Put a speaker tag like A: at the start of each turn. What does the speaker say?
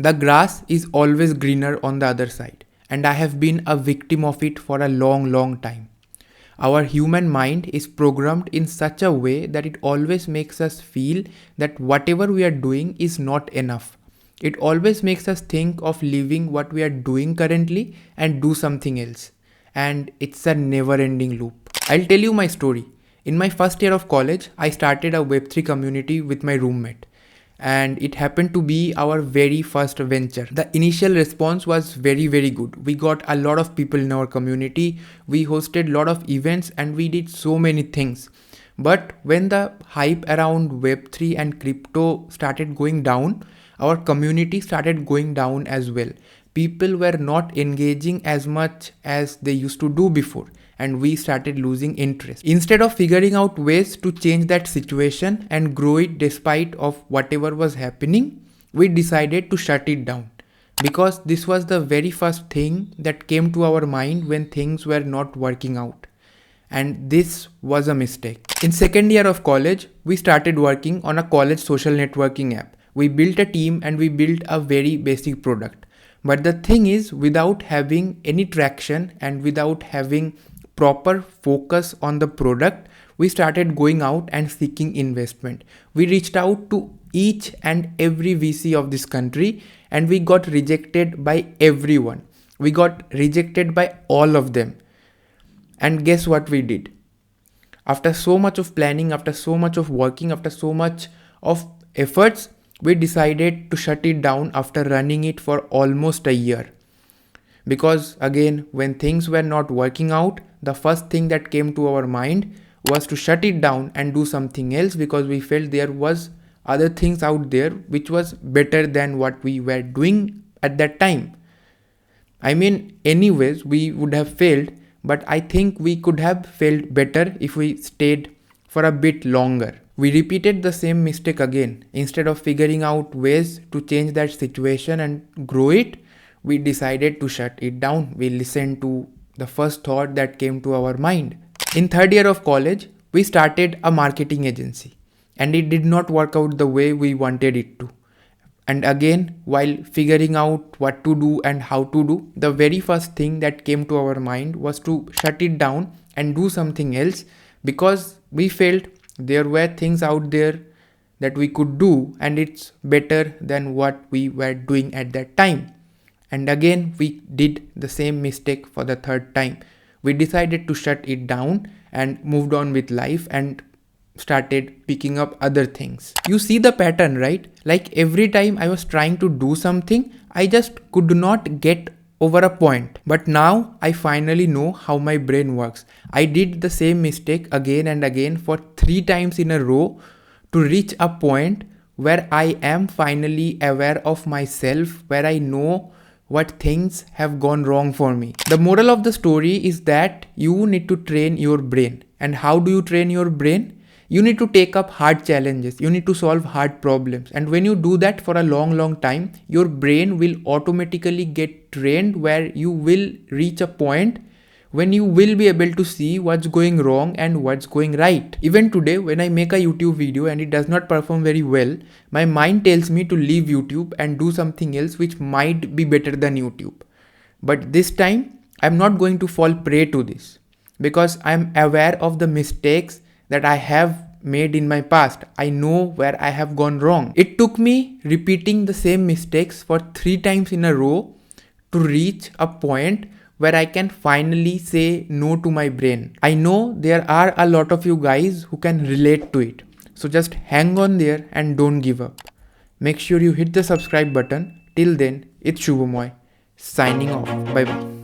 A: The grass is always greener on the other side, and I have been a victim of it for a long time. Our human mind is programmed in such a way that it always makes us feel that whatever we are doing is not enough. It always makes us think of leaving what we are doing currently and do something else. And it's a never ending loop. I'll tell you my story. In my first year of college, I started a Web3 community with my roommate. And it happened to be our very first venture. The initial response was very good. We got a lot of people in our community, we hosted a lot of events, and we did so many things. But when the hype around Web3 and crypto started going down, our community started going down as well. People were not engaging as much as they used to do before, and we started losing interest. Instead of figuring out ways to change that situation and grow it despite of whatever was happening, we decided to shut it down. Because this was the very first thing that came to our mind when things were not working out. And this was a mistake. In second year of college, we started working on a college social networking app. We built a team and we built a very basic product. But the thing is, without having any traction and without having proper focus on the product, we started going out and seeking investment. We reached out to each and every VC of this country and we got rejected by everyone. We got rejected by all of them. And guess what we did? After so much of planning, after so much of working, after so much of efforts, we decided to shut it down after running it for almost a year. Because again, when things were not working out, the first thing that came to our mind was to shut it down and do something else, because we felt there was other things out there which was better than what we were doing at that time. I mean, anyways, we would have failed, but I think we could have failed better if we stayed for a bit longer. We repeated the same mistake again. Instead of figuring out ways to change that situation and grow it, we decided to shut it down. We listened to the first thought that came to our mind. In third year of college, we started a marketing agency and it did not work out the way we wanted it to. And again, while figuring out what to do and how to do, the very first thing that came to our mind was to shut it down and do something else, because we felt there were things out there that we could do and it's better than what we were doing at that time. And again, we did the same mistake for the third time. We decided to shut it down and moved on with life and started picking up other things. You see the pattern, right? Like every time I was trying to do something, I just could not get over a point. But now I finally know how my brain works. I did the same mistake again and again for 3 times in a row to reach a point where I am finally aware of myself, where I know what things have gone wrong for me. The moral of the story is that you need to train your brain. And how do you train your brain? You need to take up hard challenges. You need to solve hard problems. And when you do that for a long time, your brain will automatically get trained where you will reach a point when you will be able to see what's going wrong and what's going right. Even today, when I make a YouTube video and it does not perform very well, my mind tells me to leave YouTube and do something else which might be better than YouTube. But this time, I'm not going to fall prey to this, because I'm aware of the mistakes that I have made in my past. I know where I have gone wrong. It took me repeating the same mistakes for 3 times in a row to reach a point where I can finally say no to my brain. I know there are a lot of you guys who can relate to it. So just hang on there and don't give up. Make sure you hit the subscribe button. Till then, it's Shubhamoy signing off. Bye bye.